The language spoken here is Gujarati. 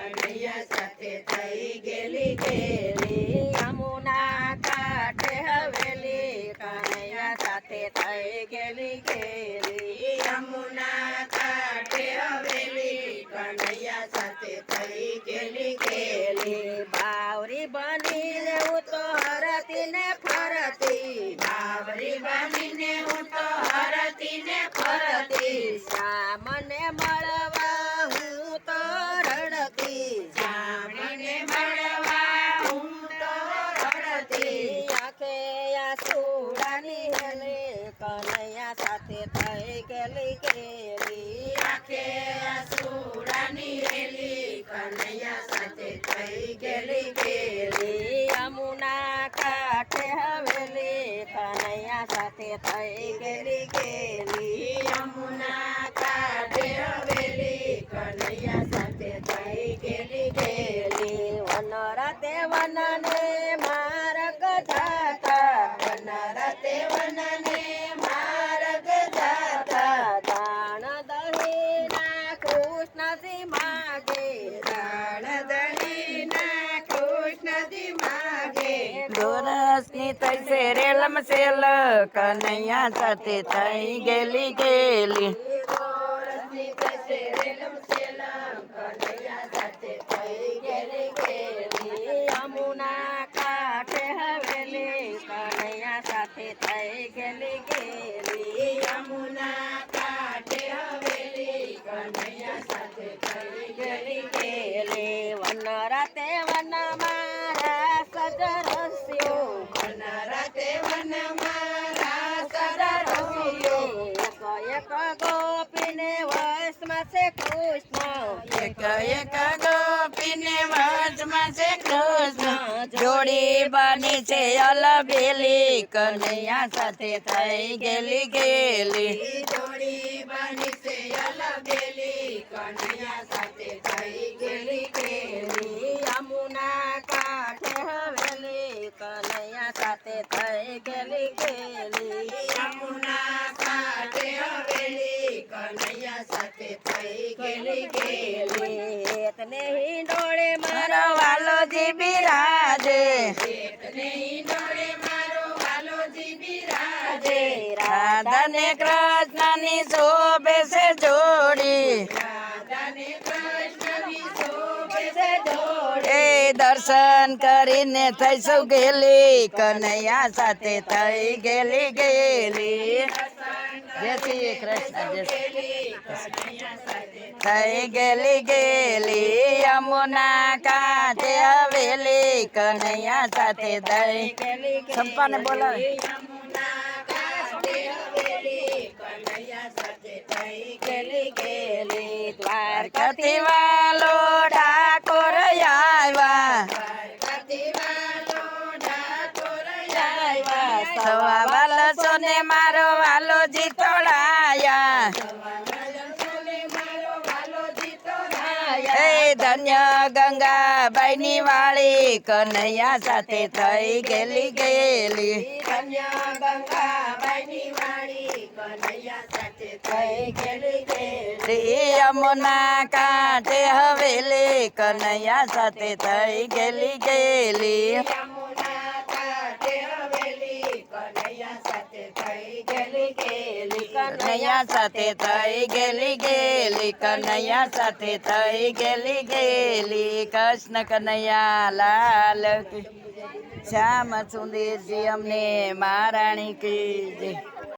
કનૈયા સાથે થઈ ગેલી ગેલી યમુના કાંઠે હવેલી કનૈયા સાથે થઈ ગેલી ગેલી યમુના કાંઠે હવેલી કનૈયા સાથે થઈ ગેલી ગેલી બાવરી બનીને હું તો હરતી ને ફરતી બાવરી બનીને હું તો હરતી ને ફરતી શ્યામને મળવા હું તો રડતી શ્યામને મળવા હું તો રડતી આંખે આંસુડાની હેલે કનૈયા સાથે થઈ ગેલી ગેલી આંખે આંસુડાની હેલી કનૈયા સાથે થઈ ગેલી ગેલી યમુના કાંઠે હવેલી કનૈયા સાથે થઈ ગેલી ગેલી યમુના કાંઠે હવેલી કનૈયા સાથે થઈ ગેલી ગેલી વનરાતે વનને માર્ગ જાતા વનરાતે વનને માર્ગ જાતા દાણ દહીના કૃષ્ણજી માગે દાણ દહીના કૃષ્ણજી માગે દોરસની થઈ છે રેલમ સેલ કનૈયા સાથે થઈ ગેલી ગેલી દોરસની થઈ છે રેલમ સેલ કનૈયા સાથે થઈ ગેલી ગેલી યમુના કાંઠે હવેલી કનૈયા સાથે થઈ ગેલી ગેલી યમુના કાંઠે હવેલી કનૈયા સાથે થઈ ગેલી ગેલી વનરાતે વનમાં રાસ રસ્યો વનરાતે વનમાં રાસ રસ્યો એક ગોપીને વશમાં છે કૃષ્ણ એક ગોપીને વશમાં છે કૃષ્ણ જોડી બની છે અલબેલી કનૈયા સાથે થઈ ગેલી ગેલી જોડી બની છે અલબેલી કનૈયા સાથે થઈ ગેલી ગેલી યમુના કાંઠે હવેલી કનૈયા સાથે થઈ ગેલી ગેલી યમુના કાંઠે હવેલી કનૈયા સાથે થઈ ગેલી ગેલી તને હિંડોળે મારો વાલોજી બિરાજે તને હિંડોળે મારો વાલોજી બિરાજે રાધા ને કૃષ્ણની શોભે છે જોડી રાધા ને કૃષ્ણની શોભે છે જોડી એ દર્શન કરીને થઈશું ગેલી કનૈયા સાથે થઈ ગેલી ગેલી જય શ્રી કૃષ્ણ જય શ્રી થઈ ગેલી ગેલી યમુના કાંઠે હવેલી કનૈયા સાથે થઈ ગેલી સંપાને બોલાવે યમુના કાંઠે હવેલી કનૈયા સાથે થઈ ગેલી ગેલી દ્વારકાથી વાલો ડાકોર આવ્યા દ્વારકાથી વાલો ડાકોર આવ્યા સવા વાલસો ને મારો વાલો જીતોડાયા ધન્ય ગંગાબાઈ ની વાળી કનૈયા સાથે થઈ ગેલી ગેલી ધન્ય ગંગાબાઈ ની વાળી કનૈયા સાથે થઈ ગેલી ગેલી યમુના કાંઠે હવેલી કનૈયા સાથે થઈ ગેલી ગેલી યમુના કાંઠે હવેલી કનૈયા સાથે થઈ ગેલી ગેલી કનૈયા સાથે થઈ ગેલી ગેલી કનૈયા સાથે થઈ ગેલી ગેલી કૃષ્ણ કનૈયા લાલ કી શ્યામ સુંદરજી અમને મહારાણી કી જય